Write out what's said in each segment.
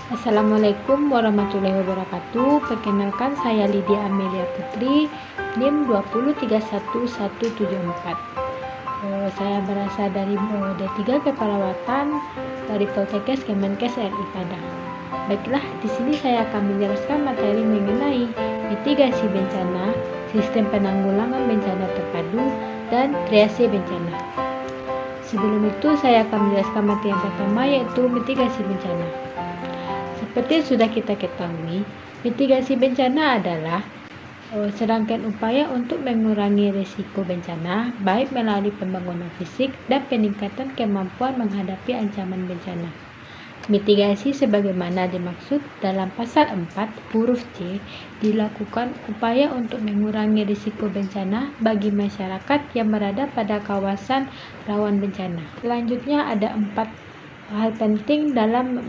Assalamualaikum warahmatullahi wabarakatuh. Perkenalkan, saya Lydia Amelia Putri, NIM 2031174. Saya berasal dari D3 Keperawatan dari Poltekkes Kemenkes RI Padang. Baiklah, di sini saya akan menjelaskan materi mengenai mitigasi bencana, sistem penanggulangan bencana terpadu, dan triase bencana. Sebelum itu, saya akan menjelaskan materi yang pertama, yaitu mitigasi bencana. Seperti yang sudah kita ketahui, mitigasi bencana adalah serangkaian upaya untuk mengurangi risiko bencana, baik melalui pembangunan fisik dan peningkatan kemampuan menghadapi ancaman bencana. Mitigasi sebagaimana dimaksud dalam pasal 4 huruf C dilakukan upaya untuk mengurangi risiko bencana bagi masyarakat yang berada pada kawasan rawan bencana. Selanjutnya ada 4 hal penting dalam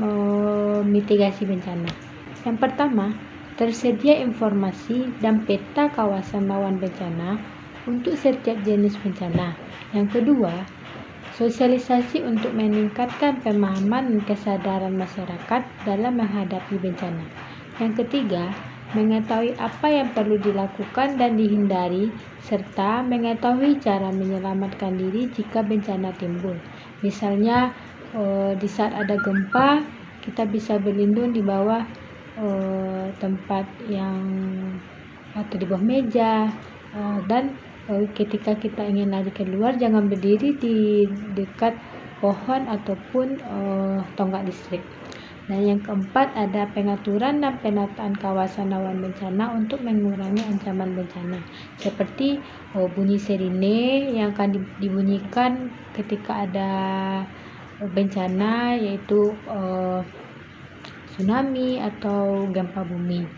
mitigasi bencana. Yang pertama, tersedia informasi dan peta kawasan rawan bencana untuk setiap jenis bencana. Yang kedua, sosialisasi untuk meningkatkan pemahaman dan kesadaran masyarakat dalam menghadapi bencana. Yang ketiga, mengetahui apa yang perlu dilakukan dan dihindari, serta mengetahui cara menyelamatkan diri jika bencana timbul. Misalnya, di saat ada gempa, kita bisa berlindung di bawah tempat yang atau di bawah meja, dan ketika kita ingin lari keluar, jangan berdiri di dekat pohon ataupun tonggak listrik. Dan yang keempat, ada pengaturan dan penataan kawasan rawan bencana untuk mengurangi ancaman bencana, seperti bunyi sirine yang akan dibunyikan ketika ada bencana, yaitu tsunami atau gempa bumi.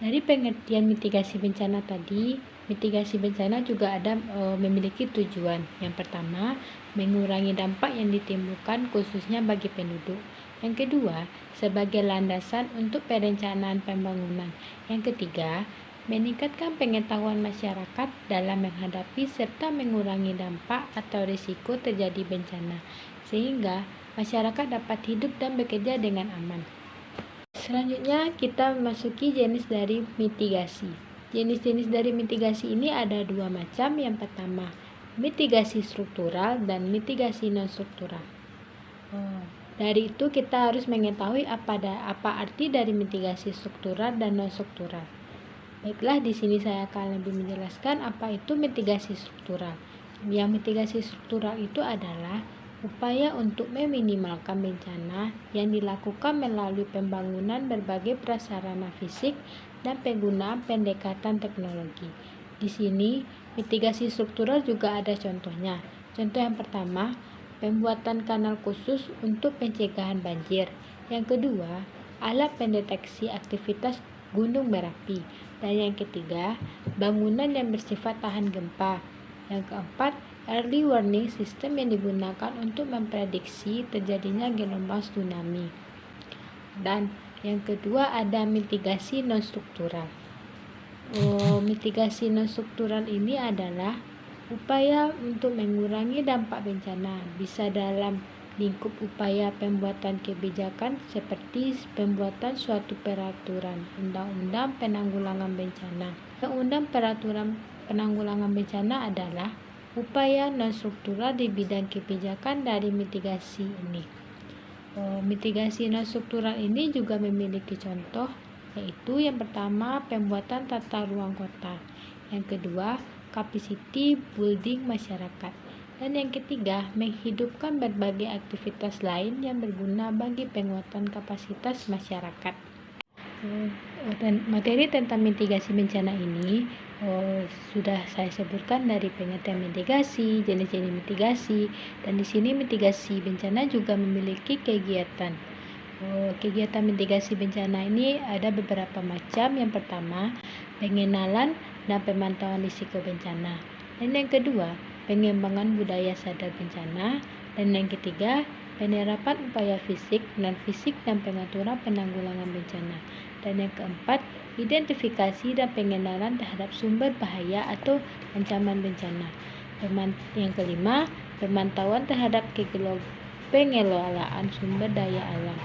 Dari pengertian mitigasi bencana tadi, mitigasi bencana juga ada memiliki tujuan. Yang pertama, mengurangi dampak yang ditimbulkan khususnya bagi penduduk. Yang kedua, sebagai landasan untuk perencanaan pembangunan. Yang ketiga, meningkatkan pengetahuan masyarakat dalam menghadapi serta mengurangi dampak atau risiko terjadi bencana, sehingga masyarakat dapat hidup dan bekerja dengan aman. Selanjutnya kita memasuki jenis dari mitigasi. Jenis-jenis dari mitigasi ini ada dua macam. Yang pertama, mitigasi struktural dan mitigasi non-struktural. Dari itu kita harus mengetahui apa arti dari mitigasi struktural dan non-struktural. Baiklah, di sini saya akan lebih menjelaskan apa itu mitigasi struktural. Yang mitigasi struktural itu adalah upaya untuk meminimalkan bencana yang dilakukan melalui pembangunan berbagai prasarana fisik dan penggunaan pendekatan teknologi. Di sini, mitigasi struktural juga ada contohnya. Contoh yang pertama, pembuatan kanal khusus untuk pencegahan banjir. Yang kedua, alat pendeteksi aktivitas gunung berapi. Dan yang ketiga, bangunan yang bersifat tahan gempa. Yang keempat, early warning system yang digunakan untuk memprediksi terjadinya gelombang tsunami. Dan yang kedua ada mitigasi non-struktural. Mitigasi non-struktural ini adalah upaya untuk mengurangi dampak bencana, bisa dalam lingkup upaya pembuatan kebijakan seperti pembuatan suatu peraturan undang-undang penanggulangan bencana. Undang-undang peraturan penanggulangan bencana adalah upaya non-struktural di bidang kebijakan dari mitigasi ini. Mitigasi non-struktural ini juga memiliki contoh, yaitu yang pertama, pembuatan tata ruang kota. Yang kedua, capacity building masyarakat. Dan yang ketiga, menghidupkan berbagai aktivitas lain yang berguna bagi penguatan kapasitas masyarakat. Dan materi tentang mitigasi bencana ini sudah saya sebutkan dari pengertian mitigasi, jenis-jenis mitigasi, dan di sini mitigasi bencana juga memiliki kegiatan. Kegiatan mitigasi bencana ini ada beberapa macam. Yang pertama, pengenalan dan pemantauan risiko bencana. Dan yang kedua, pengembangan budaya sadar bencana. Dan yang ketiga, penerapan upaya fisik, non-fisik, dan pengaturan penanggulangan bencana. Dan yang keempat, identifikasi dan pengenalan terhadap sumber bahaya atau ancaman bencana. Yang kelima, pemantauan terhadap pengelolaan sumber daya alam.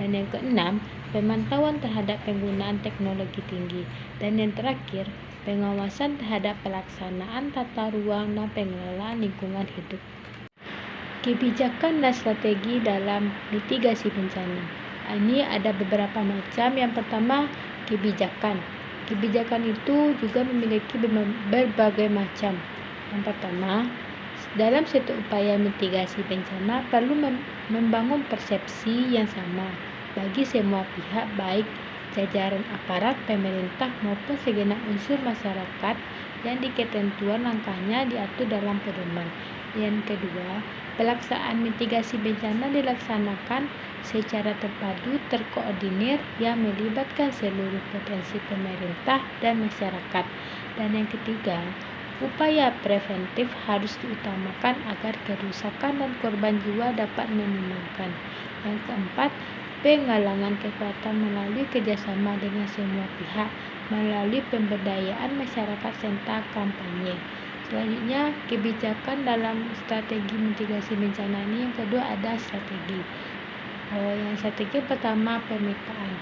Dan yang keenam, pemantauan terhadap penggunaan teknologi tinggi. Dan yang terakhir, pengawasan terhadap pelaksanaan tata ruang dan pengelolaan lingkungan hidup. Kebijakan dan strategi dalam mitigasi bencana. Ini ada beberapa macam. Yang pertama, kebijakan. Kebijakan itu juga memiliki berbagai macam. Yang pertama, dalam satu upaya mitigasi bencana perlu membangun persepsi yang sama bagi semua pihak, baik jajaran aparat pemerintah maupun segenap unsur masyarakat, yang di ketentuan langkahnya diatur dalam pedoman. Yang kedua, pelaksanaan mitigasi bencana dilaksanakan secara terpadu, terkoordinir, yang melibatkan seluruh potensi pemerintah dan masyarakat. Dan yang ketiga, upaya preventif harus diutamakan agar kerusakan dan korban jiwa dapat minimalkan. Yang keempat, penggalangan kekuatan melalui kerjasama dengan semua pihak, melalui pemberdayaan masyarakat serta kampanye. Selanjutnya, kebijakan dalam strategi mitigasi bencana ini. Yang kedua ada strategi. Yang strategi pertama, pemetaan.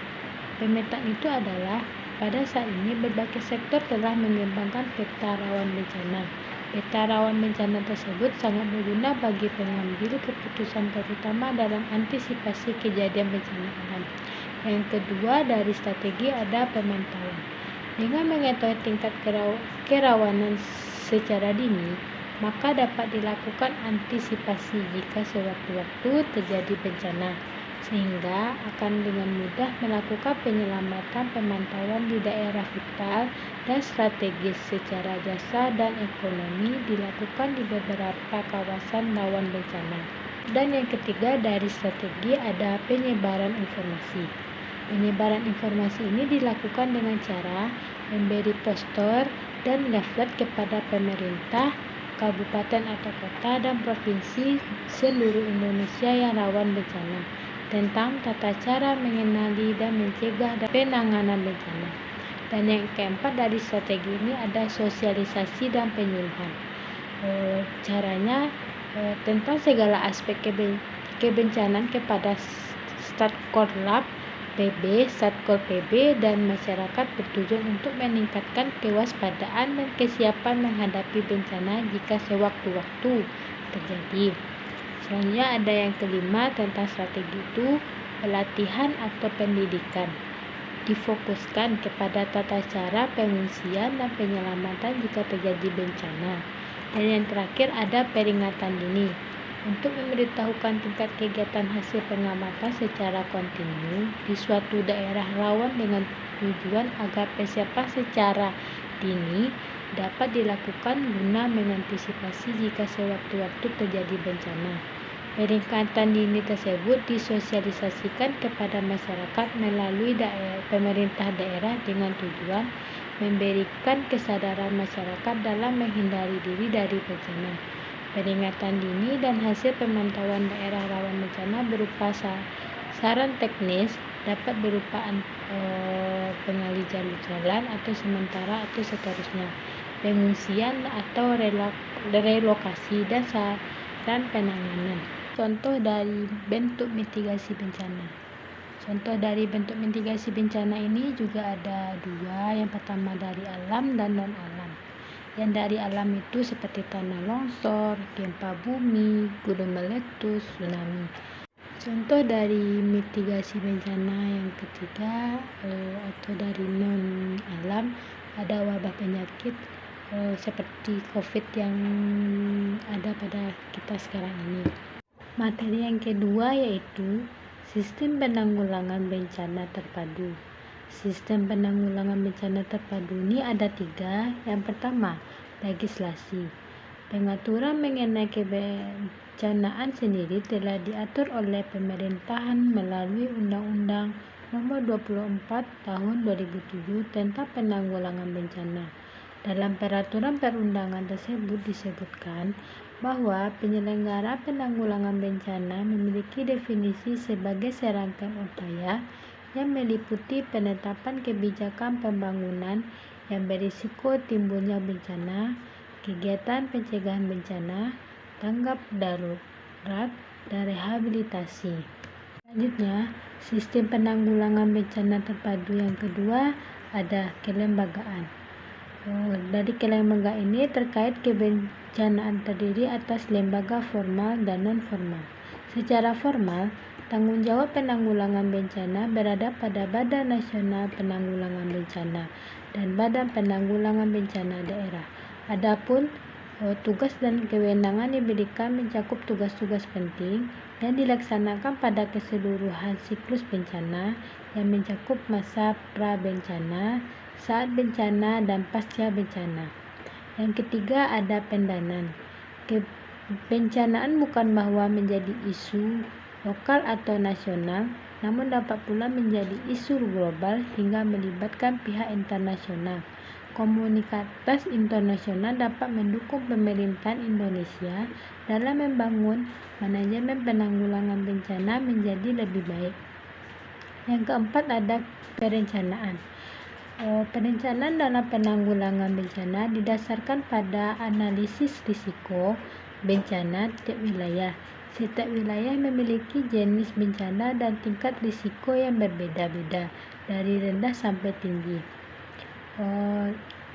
Pemetaan itu adalah pada saat ini berbagai sektor telah mengembangkan peta rawan bencana. Peta rawan bencana tersebut sangat berguna bagi pengambil keputusan, terutama dalam antisipasi kejadian bencana alam. Yang kedua dari strategi ada pemantauan. Dengan mengetahui tingkat kerawanan secara dini, maka dapat dilakukan antisipasi jika sewaktu-waktu terjadi bencana, sehingga akan dengan mudah melakukan penyelamatan, pemantauan di daerah vital dan strategis secara jasa dan ekonomi dilakukan di beberapa kawasan rawan bencana. Dan yang ketiga dari strategi ada penyebaran informasi. Penyebaran informasi ini dilakukan dengan cara memberi poster dan leaflet kepada pemerintah, kabupaten atau kota, dan provinsi seluruh Indonesia yang rawan bencana tentang tata cara mengenali dan mencegah dan penanganan bencana. Dan yang keempat dari strategi ini ada sosialisasi dan penyuluhan. Caranya tentang segala aspek kebencanaan kepada Satkorlab PB, Satpol PP, dan masyarakat bertujuan untuk meningkatkan kewaspadaan dan kesiapan menghadapi bencana jika sewaktu-waktu terjadi. Selanjutnya ada yang kelima tentang strategi itu, pelatihan atau pendidikan. Difokuskan kepada tata cara pengungsian dan penyelamatan jika terjadi bencana. Dan yang terakhir ada peringatan dini. Untuk memberitahukan tingkat kegiatan hasil pengamatan secara kontinu di suatu daerah rawan dengan tujuan agar persiapan secara dini dapat dilakukan guna mengantisipasi jika sewaktu-waktu terjadi bencana. Peringatan dini tersebut disosialisasikan kepada masyarakat melalui pemerintah daerah dengan tujuan memberikan kesadaran masyarakat dalam menghindari diri dari bencana. Peringatan dini dan hasil pemantauan daerah rawan bencana berupa saran teknis, dapat berupa pengali jalur jalan atau sementara atau seterusnya, pengungsian atau relokasi, dan saran penanganan. Contoh dari bentuk mitigasi bencana. Contoh dari bentuk mitigasi bencana ini juga ada dua. Yang pertama dari alam dan non-alam. Yang dari alam itu seperti tanah longsor, gempa bumi, gunung meletus, tsunami. Contoh dari mitigasi bencana yang ketiga atau dari non-alam ada wabah penyakit seperti COVID yang ada pada kita sekarang ini. Materi yang kedua yaitu sistem penanggulangan bencana terpadu. Sistem penanggulangan bencana terpadu ini ada tiga. Yang pertama, legislasi. Pengaturan mengenai kebencanaan sendiri telah diatur oleh pemerintahan melalui Undang-Undang Nomor 24 Tahun 2007 tentang penanggulangan bencana. Dalam peraturan perundangan tersebut disebutkan bahwa penyelenggara penanggulangan bencana memiliki definisi sebagai serangkaian upaya yang meliputi penetapan kebijakan pembangunan yang berisiko timbulnya bencana, kegiatan pencegahan bencana, tanggap darurat, dan rehabilitasi. Selanjutnya, sistem penanggulangan bencana terpadu yang kedua ada kelembagaan. Dari kelembagaan ini terkait kebencanaan terdiri atas lembaga formal dan non-formal. Secara formal, tanggung jawab penanggulangan bencana berada pada Badan Nasional Penanggulangan Bencana dan Badan Penanggulangan Bencana Daerah. Adapun tugas dan kewenangan diberikan mencakup tugas-tugas penting yang dilaksanakan pada keseluruhan siklus bencana yang mencakup masa pra-bencana, saat bencana, dan pasca bencana. Yang ketiga ada pendanaan. Kebencanaan bukan bahwa menjadi isu lokal atau nasional, namun dapat pula menjadi isu global hingga melibatkan pihak internasional. Komunitas internasional dapat mendukung pemerintahan Indonesia dalam membangun manajemen penanggulangan bencana menjadi lebih baik. Yang keempat ada perencanaan. Perencanaan dalam penanggulangan bencana didasarkan pada analisis risiko bencana tiap wilayah. Setiap wilayah memiliki jenis bencana dan tingkat risiko yang berbeda-beda, dari rendah sampai tinggi.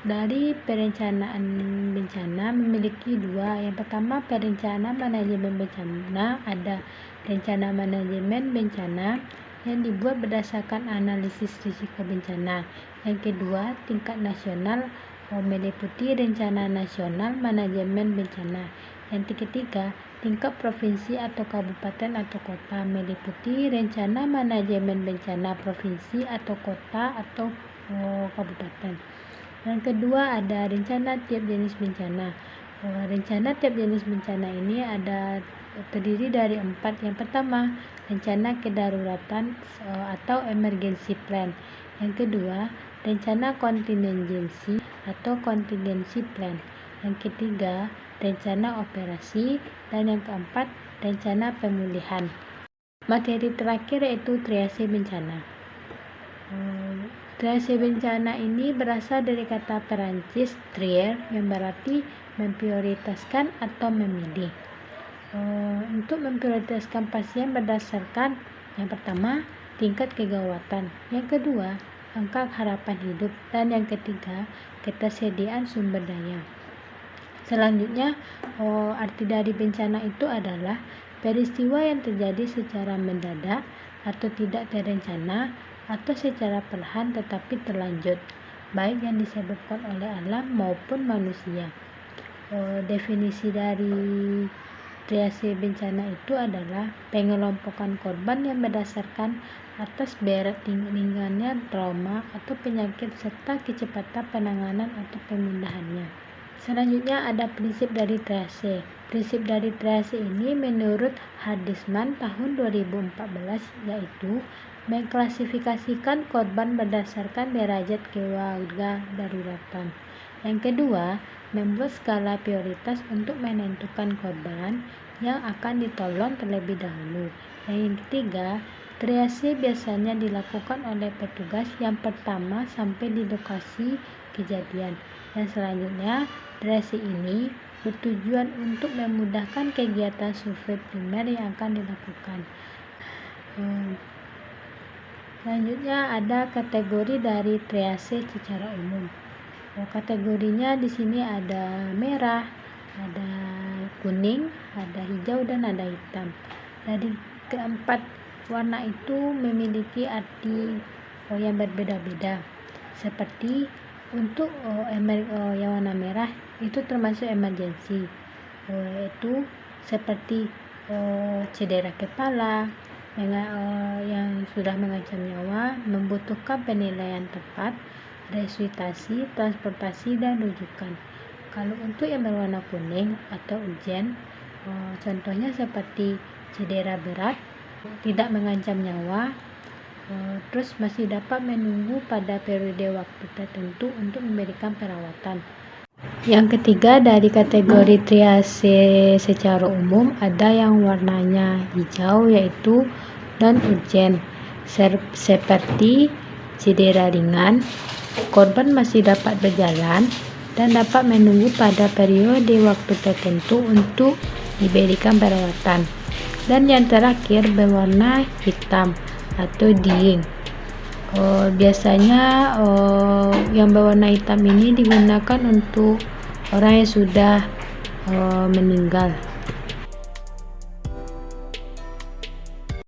Dari perencanaan bencana memiliki dua. Yang pertama, perencanaan manajemen bencana. Ada rencana manajemen bencana yang dibuat berdasarkan analisis risiko bencana. Yang kedua, tingkat nasional meliputi rencana nasional manajemen bencana. Yang ketiga, tingkat provinsi atau kabupaten atau kota meliputi rencana manajemen bencana provinsi atau kota atau kabupaten. Yang kedua ada rencana tiap jenis bencana. Rencana tiap jenis bencana ini terdiri dari 4. Yang pertama, rencana kedaruratan atau emergency plan. Yang kedua, rencana kontingensi atau contingency plan. Yang ketiga, rencana operasi. Dan yang keempat, rencana pemulihan. Materi terakhir yaitu triase bencana. Triase bencana ini berasal dari kata Perancis trier yang berarti memprioritaskan atau memilih. Untuk memprioritaskan pasien berdasarkan yang pertama, tingkat kegawatan, yang kedua, angka harapan hidup, dan yang ketiga, ketersediaan sumber daya. Selanjutnya, arti dari bencana itu adalah peristiwa yang terjadi secara mendadak atau tidak terencana atau secara perlahan tetapi terlanjut, baik yang disebabkan oleh alam maupun manusia. Definisi dari triase bencana itu adalah pengelompokan korban yang berdasarkan atas berat ringannya trauma atau penyakit serta kecepatan penanganan atau pemindahannya. Selanjutnya ada prinsip dari triase. Prinsip dari triase ini menurut Hardisman tahun 2014 yaitu mengklasifikasikan korban berdasarkan derajat keluarga daruratan. Yang kedua, membuat skala prioritas untuk menentukan korban yang akan ditolong terlebih dahulu. Yang ketiga, triase biasanya dilakukan oleh petugas yang pertama sampai di lokasi kejadian. Dan selanjutnya, triase ini bertujuan untuk memudahkan kegiatan survei primer yang akan dilakukan. Selanjutnya ada kategori dari triase secara umum. Kategorinya di sini ada merah, ada kuning, ada hijau, dan ada hitam. Dari keempat warna itu memiliki arti yang berbeda-beda. Seperti untuk yang warna merah itu termasuk emergensi, yaitu seperti cedera kepala yang sudah mengancam nyawa, membutuhkan penilaian tepat, resusitasi, transportasi, dan rujukan. Kalau untuk yang berwarna kuning atau urgent, contohnya seperti cedera berat, tidak mengancam nyawa, terus masih dapat menunggu pada periode waktu tertentu untuk memberikan perawatan. Yang ketiga dari kategori triase secara umum ada yang warnanya hijau yaitu non-urgent, seperti cedera ringan, korban masih dapat berjalan dan dapat menunggu pada periode waktu tertentu untuk diberikan perawatan. Dan yang terakhir berwarna hitam atau dieng. Biasanya yang berwarna hitam ini digunakan untuk orang yang sudah meninggal.